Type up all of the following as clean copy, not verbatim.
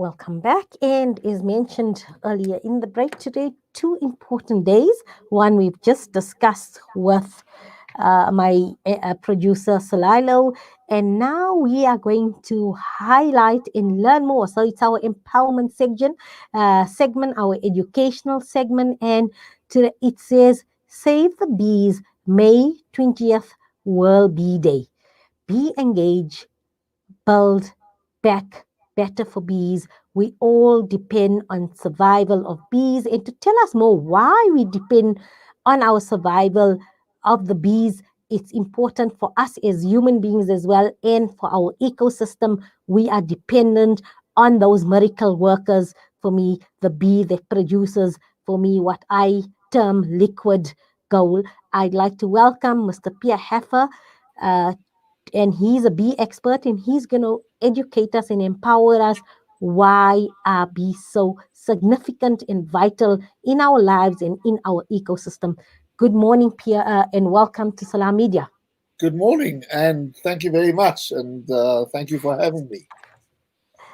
Welcome back. And as mentioned earlier in the break today, two important days. One we've just discussed with my producer Salilo, and now we are going to highlight and learn more. So it's our empowerment segment, our educational segment, and it says Save the Bees, May 20th, World Bee Day. Be engaged, build back better for bees. We all depend on survival of bees. And to tell us more why we depend on our survival of the bees, it's important for us as human beings as well, and for our ecosystem. We are dependent on those miracle workers. For me, the bee that produces for me what I term liquid gold. I'd like to welcome Mr. Pierre Hefer, uh, and he's a bee expert, and he's going to educate us and empower us why are bees so significant and vital in our lives and in our ecosystem. Good morning, Pierre, and welcome to Salam Media. Good morning, and thank you very much, and thank you for having me.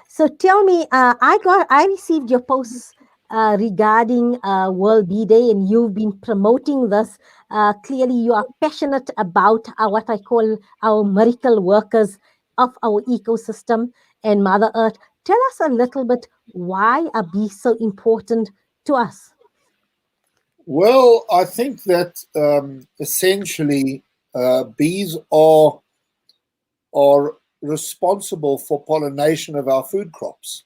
So tell me, I received your posts regarding World Bee Day, and you've been promoting this. Clearly, you are passionate about what I call our miracle workers of our ecosystem and Mother Earth. Tell us a little bit, why are bees so important to us? Well, I think that essentially bees are responsible for pollination of our food crops,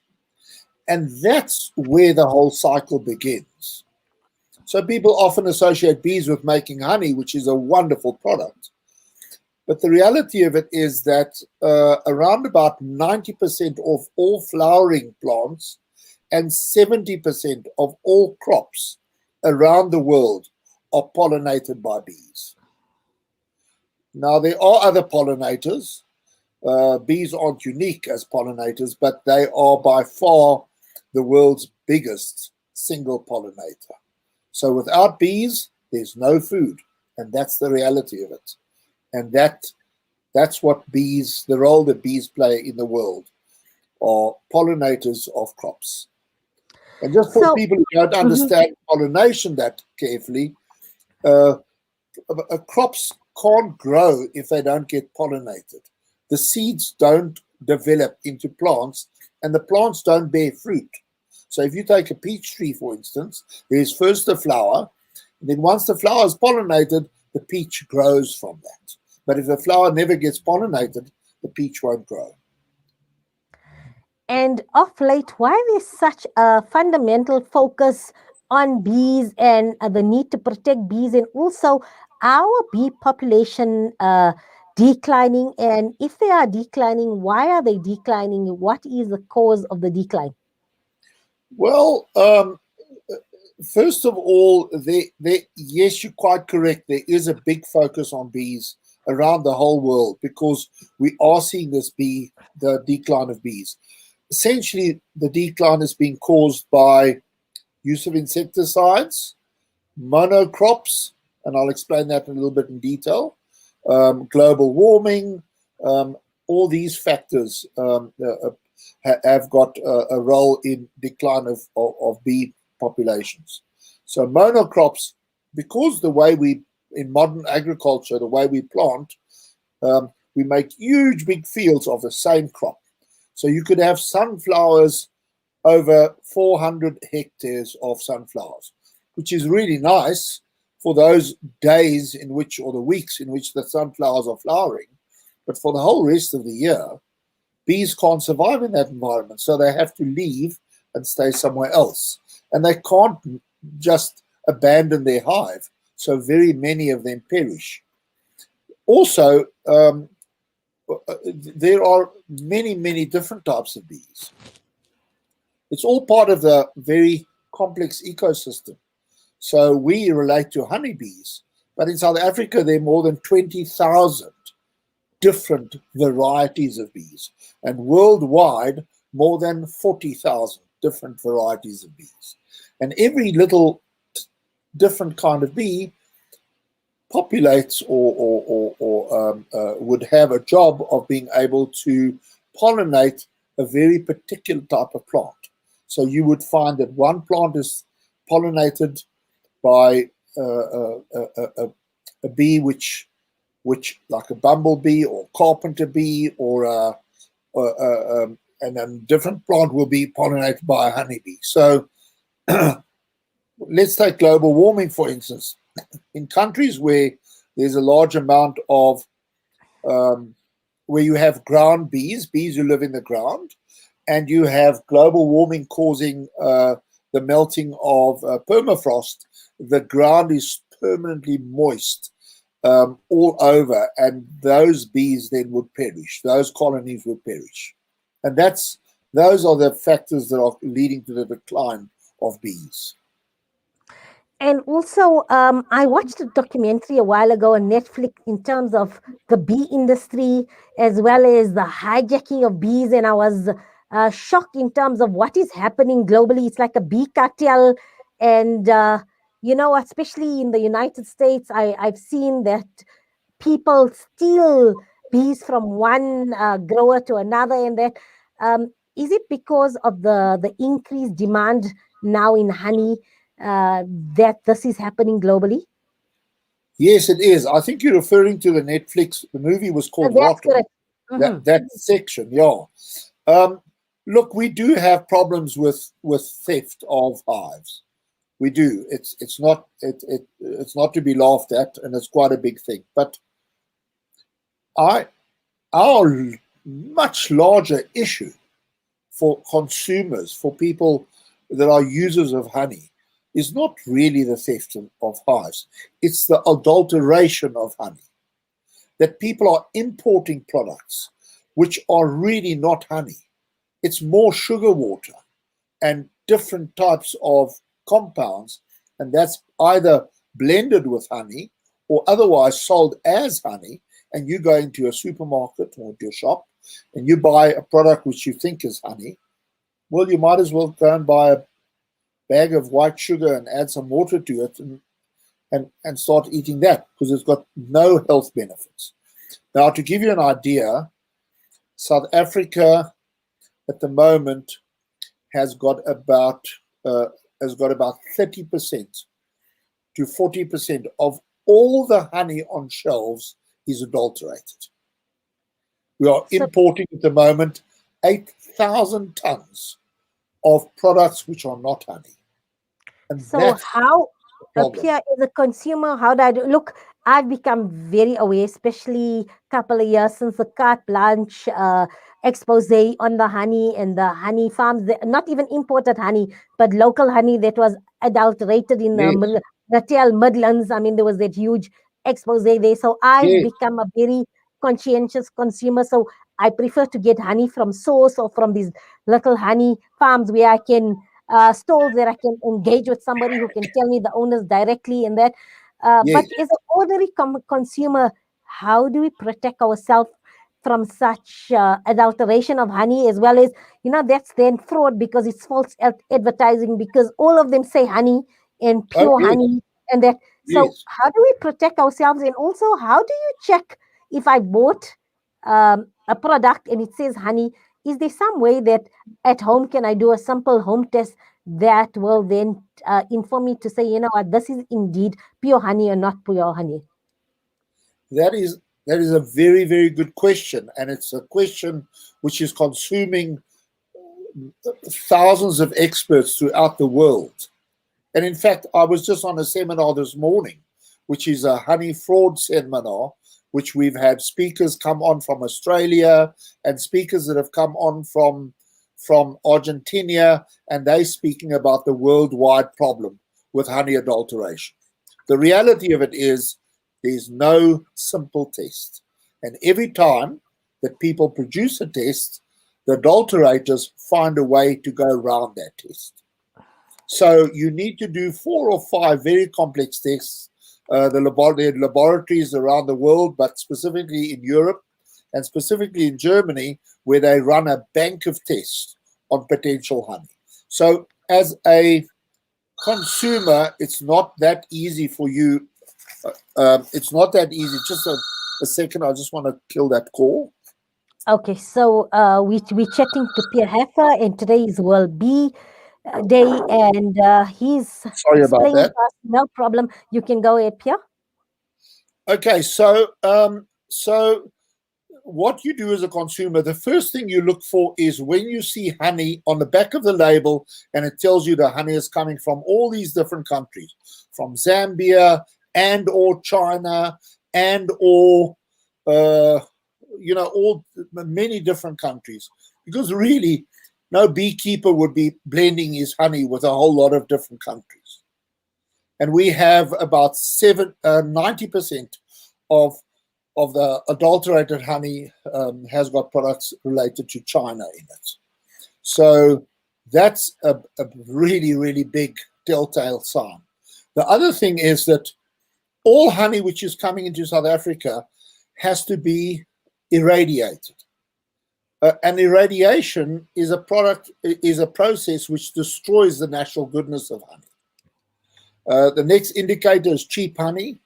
and that's where the whole cycle begins. So people often associate bees with making honey, which is a wonderful product. But the reality of it is that around about 90% of all flowering plants and 70% of all crops around the world are pollinated by bees. Now, there are other pollinators. Bees aren't unique as pollinators, but they are by far the world's biggest single pollinator. So without bees, there's no food, and that's the reality of it. And that's what bees, the role that bees play in the world, are pollinators of crops. And just for people who don't understand pollination that carefully, crops can't grow if they don't get pollinated. The seeds don't develop into plants, and the plants don't bear fruit. So if you take a peach tree, for instance, there's first a flower, and then once the flower is pollinated, the peach grows from that. But if the flower never gets pollinated, the peach won't grow. And of late, why there's such a fundamental focus on bees and the need to protect bees, and also our bee population declining? And if they are declining, why are they declining? What is the cause of the decline? Well, first of all, yes, you're quite correct. There is a big focus on bees around the whole world because we are seeing the decline of bees. Essentially, the decline is being caused by use of insecticides, monocrops, and I'll explain that in a little bit in detail, global warming, all these factors have got a role in decline of bee populations. So monocrops, because the way in modern agriculture, the way we plant, we make huge big fields of the same crop. So you could have sunflowers, over 400 hectares of sunflowers, which is really nice for those days in which, or the weeks in which the sunflowers are flowering. But for the whole rest of the year, bees can't survive in that environment. So they have to leave and stay somewhere else. And they can't just abandon their hive. So very many of them perish. Also, there are many, many different types of bees. It's all part of the very complex ecosystem. So we relate to honeybees, but in South Africa, there are more than 20,000 different varieties of bees, and worldwide, more than 40,000 different varieties of bees. And every little different kind of bee populates or would have a job of being able to pollinate a very particular type of plant. So you would find that one plant is pollinated by a bee which like a bumblebee or carpenter bee and then a different plant will be pollinated by a honeybee. So let's take global warming, for instance. In countries where there's a large amount of where you have ground bees who live in the ground, and you have global warming causing the melting of permafrost, the ground is permanently moist all over, and those bees then would perish. Those colonies would perish. And those are the factors that are leading to the decline of bees. And also, I watched a documentary a while ago on Netflix in terms of the bee industry as well as the hijacking of bees. And I was shocked in terms of what is happening globally. It's like a bee cartel. And, especially in the United States, I've seen that people steal bees from one grower to another. And that is it because of the increased demand now in honey that this is happening globally? Yes, it is. I think you're referring to the Netflix. The movie was called That's Rotten. correct. Hmm. That section, yeah. Look, we do have problems with theft of hives. We do. It's not to be laughed at, and it's quite a big thing. But our much larger issue for consumers, for people that are users of honey, is not really the theft of hives. It's the adulteration of honey. That people are importing products which are really not honey. It's more sugar water and different types of compounds, and that's either blended with honey or otherwise sold as honey. And you go into a supermarket or to a shop and you buy a product which you think is honey. Well, you might as well go and buy a bag of white sugar and add some water to it and start eating that, because it's got no health benefits. Now, to give you an idea, South Africa at the moment has got about 30% to 40% of all the honey on shelves is adulterated. We are So, importing at the moment 8,000 tons of products which are not honey. And so that's how the problem. appear as a consumer? How do I do? Look, I've become very aware, especially a couple of years since the carte blanche expose on the honey and the honey farms. Not even imported honey, but local honey that was adulterated in the Yes, Natal Midlands. I mean, there was that huge expose there. So I've yes, become a very conscientious consumer. So I prefer to get honey from source or from these little honey farms where I can stalls where I can engage with somebody who can tell me the owners directly and that. yes. But as an ordinary consumer, how do we protect ourselves from such adulteration of honey, as well as, that's then fraud because it's false advertising, because all of them say honey and Oh, pure yes, honey and that. So yes. how do we protect ourselves? And also, how do you check if I bought a product and it says honey? Is there some way that at home can I do a simple home test that will then inform me to say, what, this is indeed pure honey or not pure honey? That is a very, very good question. And it's a question which is consuming thousands of experts throughout the world. And in fact, I was just on a seminar this morning, which is a honey fraud seminar, which we've had speakers come on from Australia and speakers that have come on from Argentina, and they speaking about the worldwide problem with honey adulteration. The reality of it is there's no simple test. And every time that people produce a test, the adulterators find a way to go around that test. So you need to do 4 or 5 very complex tests. The laboratories around the world, but specifically in Europe and specifically in Germany, where they run a bank of tests on potential honey. So as a consumer, it's not that easy for you. It's not that easy. Just a second. I just want to kill that call. Okay, so we chatting to Pierre Hefer, and today is World Bee Day, and he's Sorry about explaining that. to us. No problem. You can go ahead, Pierre. Okay, so what you do as a consumer, the first thing you look for is when you see honey on the back of the label and it tells you the honey is coming from all these different countries, from Zambia and or China and or uh, all many different countries. Because really, no beekeeper would be blending his honey with a whole lot of different countries. And we have about 90% of the adulterated honey has got products related to China in it. So that's a really, really big telltale sign. The other thing is that all honey which is coming into South Africa has to be irradiated. And irradiation is a process which destroys the natural goodness of honey. The next indicator is cheap honey.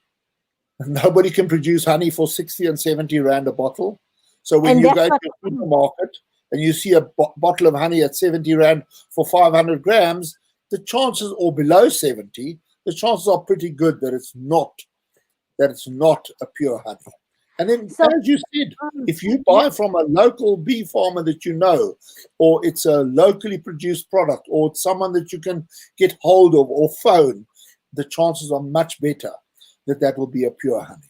Nobody can produce honey for 60 and 70 Rand a bottle. So when And you that's go to what. a supermarket and you see a bottle of honey at 70 Rand for 500 grams, the chances, or below 70, the chances are pretty good that it's not a pure honey. And then, So as you said, if you yeah. buy from a local bee farmer that you know, or it's a locally produced product, or it's someone that you can get hold of or phone, the chances are much better that will be a pure honey.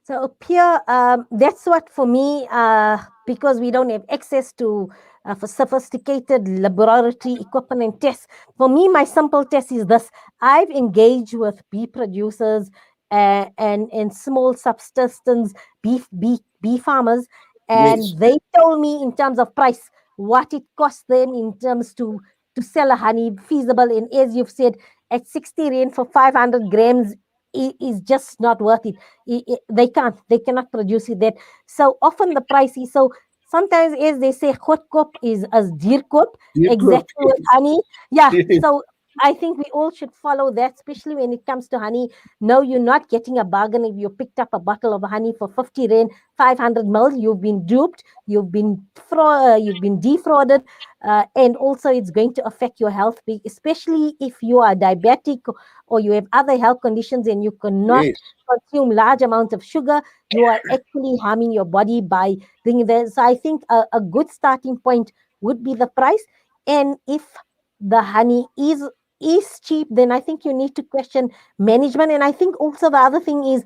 So, Pierre, that's what for me, because we don't have access to for sophisticated laboratory equipment and tests. For me, my simple test is this: I've engaged with bee producers and small subsistence bee farmers, Yes, and they told me in terms of price what it costs them in terms to sell a honey feasible. And as you've said, at 60 rand for 500 grams is just not worth it. They cannot produce it that. So often the price is so. Sometimes, as they say, goedkoop is as dierkoop, dear cook, exactly with honey. Yeah. yes, So I think we all should follow that, especially when it comes to honey. No, you're not getting a bargain if you picked up a bottle of honey for 50 rand, 500 ml. You've been duped. You've been defrauded, and also it's going to affect your health, especially if you are diabetic or you have other health conditions and you cannot yes. consume large amounts of sugar. You are actually harming your body by doing that. So I think a good starting point would be the price. And if the honey is cheap, then I think you need to question management. And I think also the other thing is,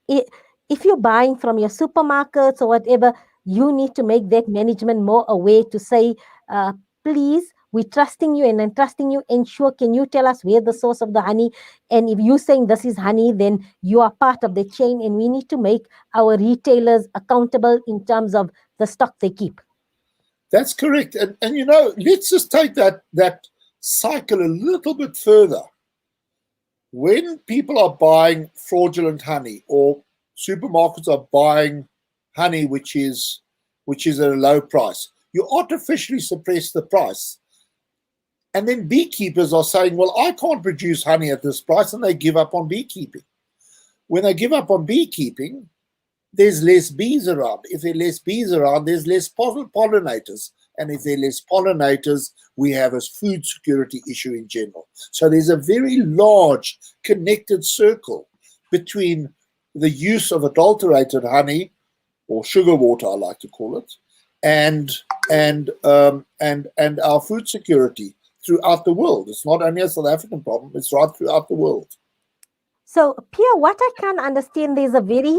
i- if you're buying from your supermarkets or whatever, you need to make that management more aware to say, uh, please, we're trusting you and I'm trusting you. Ensure, can you tell us where the source of the honey? And if you're saying this is honey, then you are part of the chain, and we need to make our retailers accountable in terms of the stock they keep. That's correct. And let's just take that cycle a little bit further. When people are buying fraudulent honey, or supermarkets are buying honey which is at a low price, you artificially suppress the price. And then beekeepers are saying, well, I can't produce honey at this price, and they give up on beekeeping. When they give up on beekeeping, there's less bees around. If there are less bees around, there's less pollinators. And if there are less pollinators, we have a food security issue in general. So there's a very large connected circle between the use of adulterated honey, or sugar water, I like to call it, and and our food security throughout the world. It's not only a South African problem; it's right throughout the world. So, Pia, what I can understand, there's a very,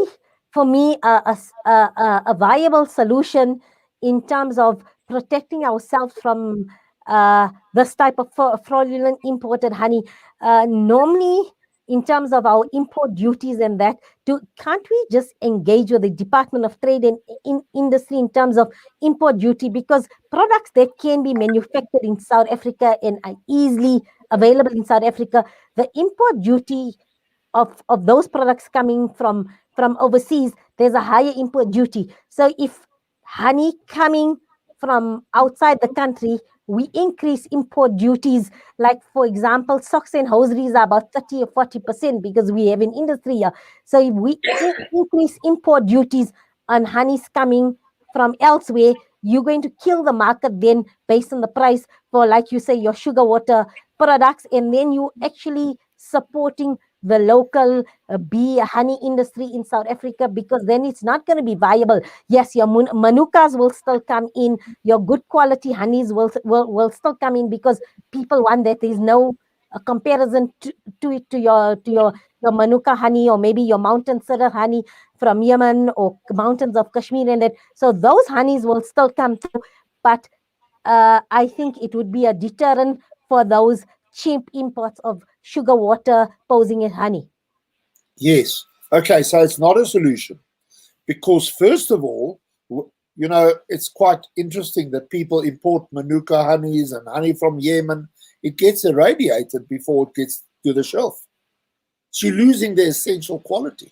for me, a viable solution in terms of protecting ourselves from this type of fraudulent imported honey. Normally, in terms of our import duties and that, can't we just engage with the Department of Trade and Industry in terms of import duty? Because products that can be manufactured in South Africa and are easily available in South Africa, the import duty of those products coming from overseas, there's a higher import duty. So if honey coming from outside the country, we increase import duties. Like, for example, socks and hosieries are about 30 or 40% because we have an industry here. So if we increase import duties on honeys coming from elsewhere, you're going to kill the market then based on the price for, like you say, your sugar water products, and then you actually supporting the local bee honey industry in South Africa, because then it's not going to be viable. Yes, your manukas will still come in, your good quality honeys will still come in, because people want that. There's no comparison to it, to your manuka honey, or maybe your mountain cedar honey from Yemen or mountains of Kashmir, and that. So those honeys will still come through, but I think it would be a deterrent for those cheap imports of sugar water posing as honey. Yes. Okay, so it's not a solution because, first of all, it's quite interesting that people import Manuka honeys and honey from Yemen. It gets irradiated before it gets to the shelf. So you're losing the essential quality.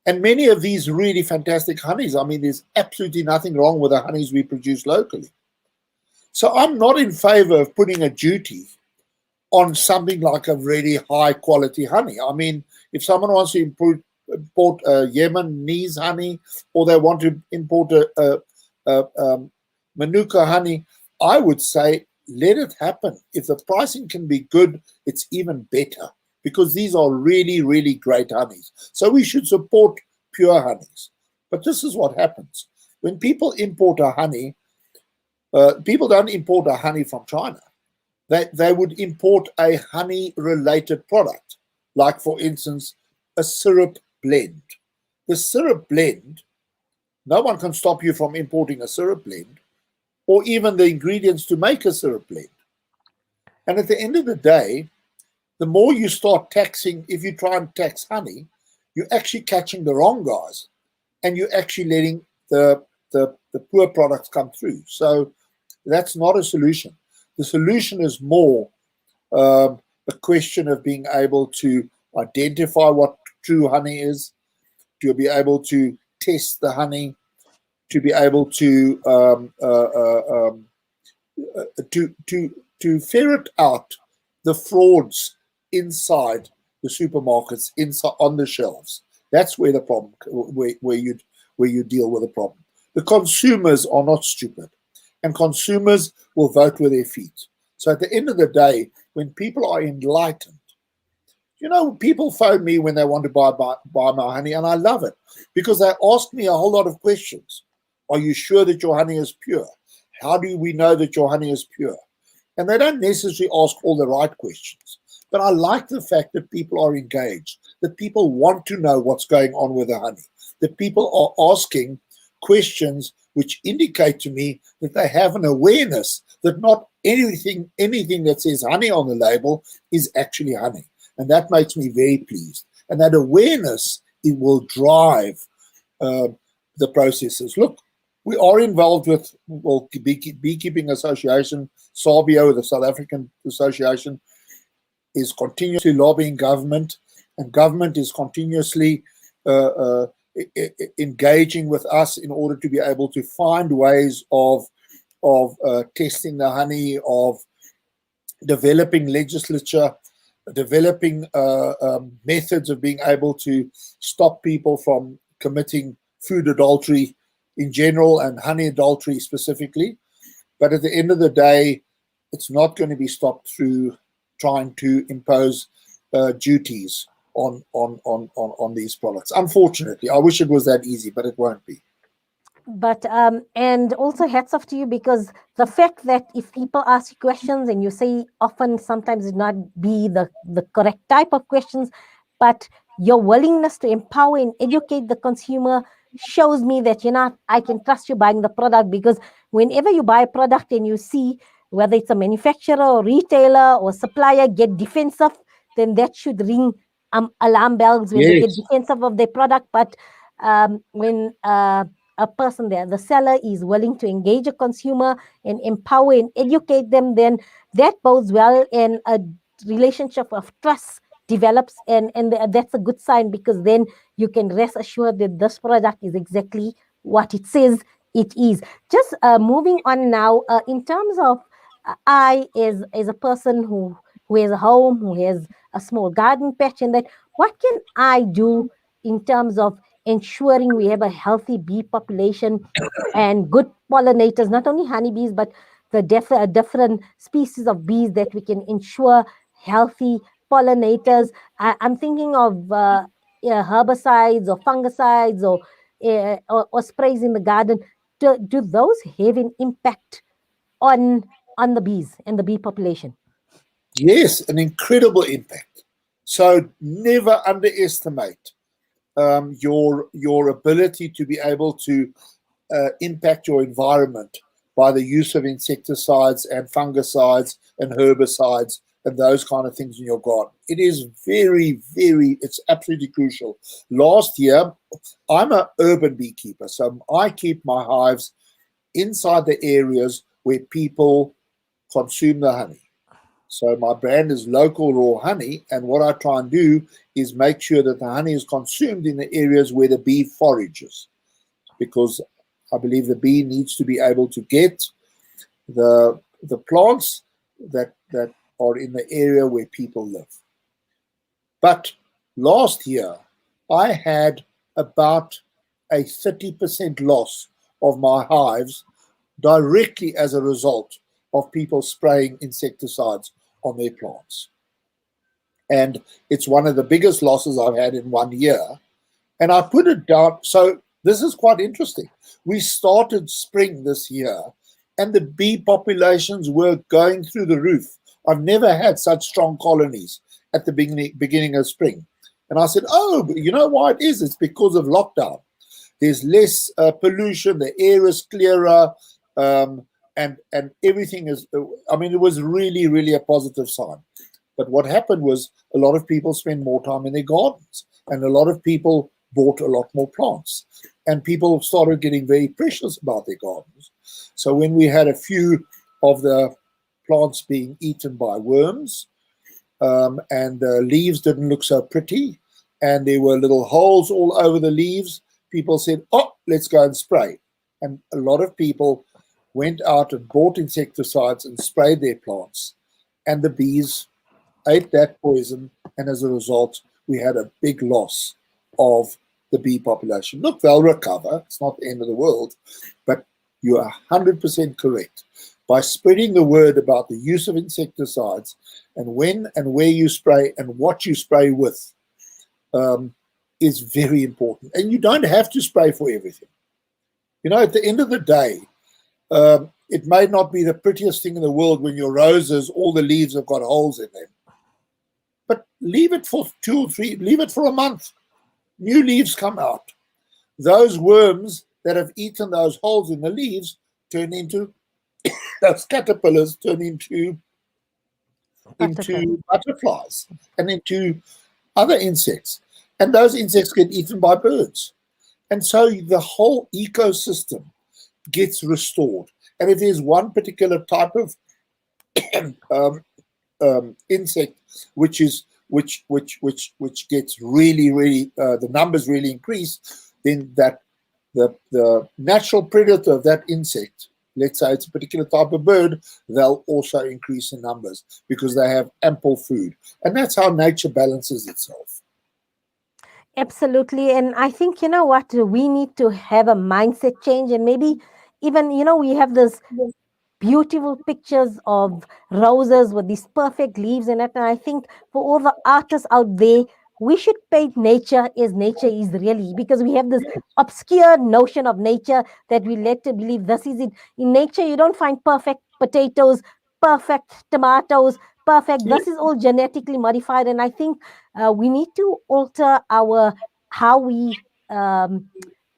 And many of these really fantastic honeys, I mean, there's absolutely nothing wrong with the honeys we produce locally. So I'm not in favor of putting a duty on something like a really high quality honey. I mean, if someone wants to import Yemenese honey, or they want to import a Manuka honey, I would say let it happen. If the pricing can be good, it's even better, because these are really, really great honeys. So we should support pure honeys. But this is what happens. When people import a honey, people don't import a honey from China. They would import a honey-related product, like, for instance, a syrup blend. The syrup blend, no one can stop you from importing a syrup blend, or even the ingredients to make a syrup blend. And at the end of the day, the more you start taxing, if you try and tax honey, you're actually catching the wrong guys, and you're actually letting the poor products come through. So that's not a solution. The solution is more a question of being able to identify what true honey is, to be able to test the honey, to be able to ferret out the frauds inside the supermarkets, inside on the shelves. That's where the problem, where you deal with the problem. The consumers are not stupid, and consumers will vote with their feet. So at the end of the day, when people are enlightened, people phone me when they want to buy my honey, and I love it because they ask me a whole lot of questions. Are you sure that your honey is pure? How do we know that your honey is pure? And they don't necessarily ask all the right questions. But I like the fact that people are engaged, that people want to know what's going on with the honey, that people are asking questions which indicate to me that they have an awareness that not anything that says honey on the label is actually honey. And that makes me very pleased. And that awareness, it will drive the processes. Look, we are involved with Beekeeping Association, SABIO, the South African Association, is continuously lobbying government, and government is continuously engaging with us in order to be able to find ways of testing the honey, of developing legislature, developing methods of being able to stop people from committing food adultery in general and honey adultery specifically. But at the end of the day, it's not going to be stopped through trying to impose duties on these products. Unfortunately, I wish it was that easy, but it won't be. But and also hats off to you, because the fact that if people ask you questions and you say often sometimes it not be the correct type of questions, but your willingness to empower and educate the consumer shows me that I can trust you buying the product. Because whenever you buy a product and you see whether it's a manufacturer or retailer or supplier get defensive, then that should ring alarm bells when they get Yes. defensive of their product. But when a person there, the seller, is willing to engage a consumer and empower and educate them, then that bodes well, and a relationship of trust develops, and that's a good sign, because then you can rest assured that this product is exactly what it says it is. Just moving on now, in terms of I, as a person who has a home, who has a small garden patch, and that, what can I do in terms of ensuring we have a healthy bee population and good pollinators, not only honeybees, but the different species of bees that we can ensure healthy pollinators. I'm thinking of herbicides or fungicides or sprays in the garden. Do those have an impact on the bees and the bee population? Yes, an incredible impact. So never underestimate your ability to be able to impact your environment by the use of insecticides and fungicides and herbicides and those kind of things in your garden. It is it's absolutely crucial. Last year, I'm an urban beekeeper, so I keep my hives inside the areas where people consume the honey. So my brand is local raw honey, and what I try and do is make sure that the honey is consumed in the areas where the bee forages, because I believe the bee needs to be able to get the plants that are in the area where people live. But last year, I had about a 30% loss of my hives directly as a result of people spraying insecticides on their plants. And it's one of the biggest losses I've had in 1 year. And I put it down. So this is quite interesting. We started spring this year, and the bee populations were going through the roof. I've never had such strong colonies at the beginning of spring. And I said, oh, you know why it is? It's because of lockdown. There's less pollution, the air is clearer, and everything is, I mean, it was really a positive sign. But what happened was a lot of people spend more time in their gardens, and a lot of people bought a lot more plants, and people started getting very precious about their gardens. So when we had a few of the plants being eaten by worms, and the leaves didn't look so pretty, and there were little holes all over the leaves, people said, oh, let's go and spray. And a lot of people went out and bought insecticides and sprayed their plants, and the bees ate that poison, and as a result, we had a big loss of the bee population. Look, they'll recover. It's not the end of the world, but you are 100% correct. By spreading the word about the use of insecticides and when and where you spray and what you spray with is very important. And you don't have to spray for everything. You know, at the end of the day, it may not be the prettiest thing in the world when your roses, all the leaves have got holes in them. But leave it for 2 or 3, leave it for a month. New leaves come out. Those worms that have eaten those holes in the leaves turn into, those caterpillars turn into Butterfly. butterflies and into other insects. And those insects get eaten by birds. And so the whole ecosystem gets restored. And if there's one particular type of insect which gets really the numbers really increase, then that the natural predator of that insect, let's say it's a particular type of bird, they'll also increase in numbers because they have ample food. And that's how nature balances itself. Absolutely. And I think, you know what, we need to have a mindset change. And maybe even, we have this beautiful pictures of roses with these perfect leaves in it. And I think for all the artists out there, we should paint nature as nature is really, because we have this obscure notion of nature that we let to believe this is it. In nature, you don't find perfect potatoes, perfect tomatoes, perfect. This is all genetically modified. And I think we need to alter our how we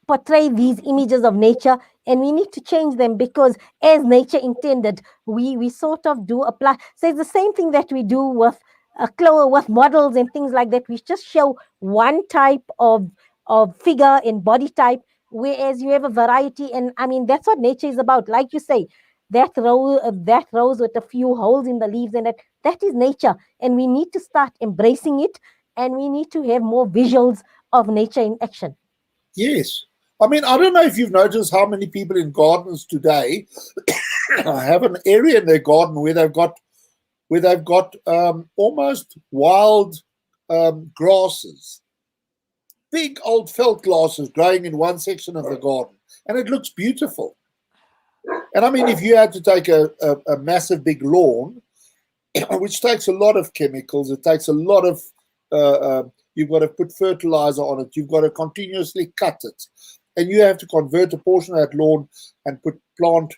portray these images of nature, and we need to change them, because as nature intended, we sort of do apply. So it's the same thing that we do with with models and things like that. We just show one type of figure and body type, whereas you have a variety. And I mean, that's what nature is about. Like you say, that rose with a few holes in the leaves, and that is nature, and we need to start embracing it, and we need to have more visuals of nature in action. Yes. I mean, I don't know if you've noticed how many people in gardens today have an area in their garden where they've got almost wild grasses big old felt glasses growing in one section of the garden, and it looks beautiful. And I mean, if you had to take a massive big lawn, which takes a lot of chemicals, it takes a lot of, you've got to put fertilizer on it, you've got to continuously cut it, and you have to convert a portion of that lawn and plant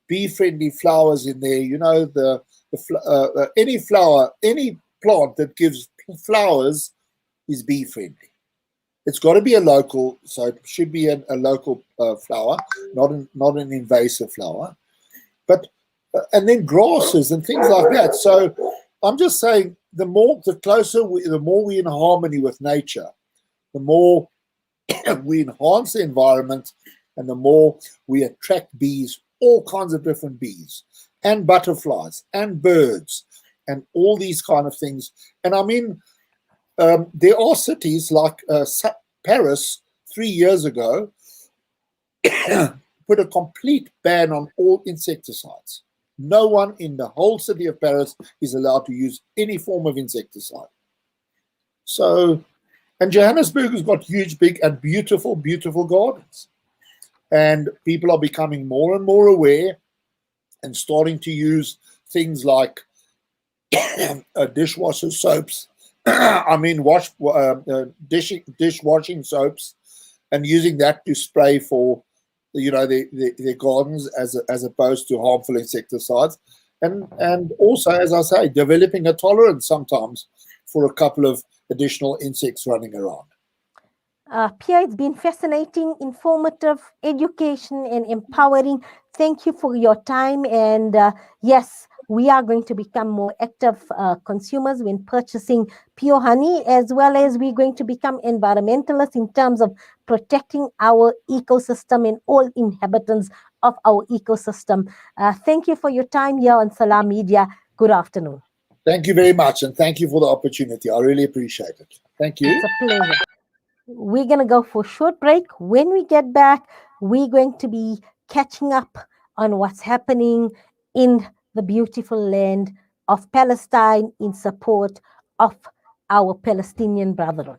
bee-friendly flowers in there. You know, any flower, any plant that gives flowers is bee-friendly. It's got to be a local, so it should be a local flower, not an invasive flower. But and then grasses and things like that. So I'm just saying, the more we're in harmony with nature, the more we enhance the environment, and the more we attract bees, all kinds of different bees, and butterflies, and birds, and all these kind of things. And I mean, there are cities like Paris 3 years ago put a complete ban on all insecticides. No one in the whole city of Paris is allowed to use any form of insecticide. So, and Johannesburg has got huge, big, and beautiful, beautiful gardens. And people are becoming more and more aware and starting to use things like dishwasher soaps. I mean, dishwashing soaps, and using that to spray for, you know, their gardens as opposed to harmful insecticides, and also, as I say, developing a tolerance sometimes for a couple of additional insects running around. Pierre, it's been fascinating, informative, education, and empowering. Thank you for your time. And yes, we are going to become more active consumers when purchasing pure honey, as well as we're going to become environmentalists in terms of protecting our ecosystem and all inhabitants of our ecosystem. Thank you for your time here on Salam Media. Good afternoon. Thank you very much, and thank you for the opportunity. I really appreciate it. Thank you. It's a pleasure. We're going to go for a short break. When we get back, we're going to be catching up on what's happening in the beautiful land of Palestine in support of our Palestinian brethren.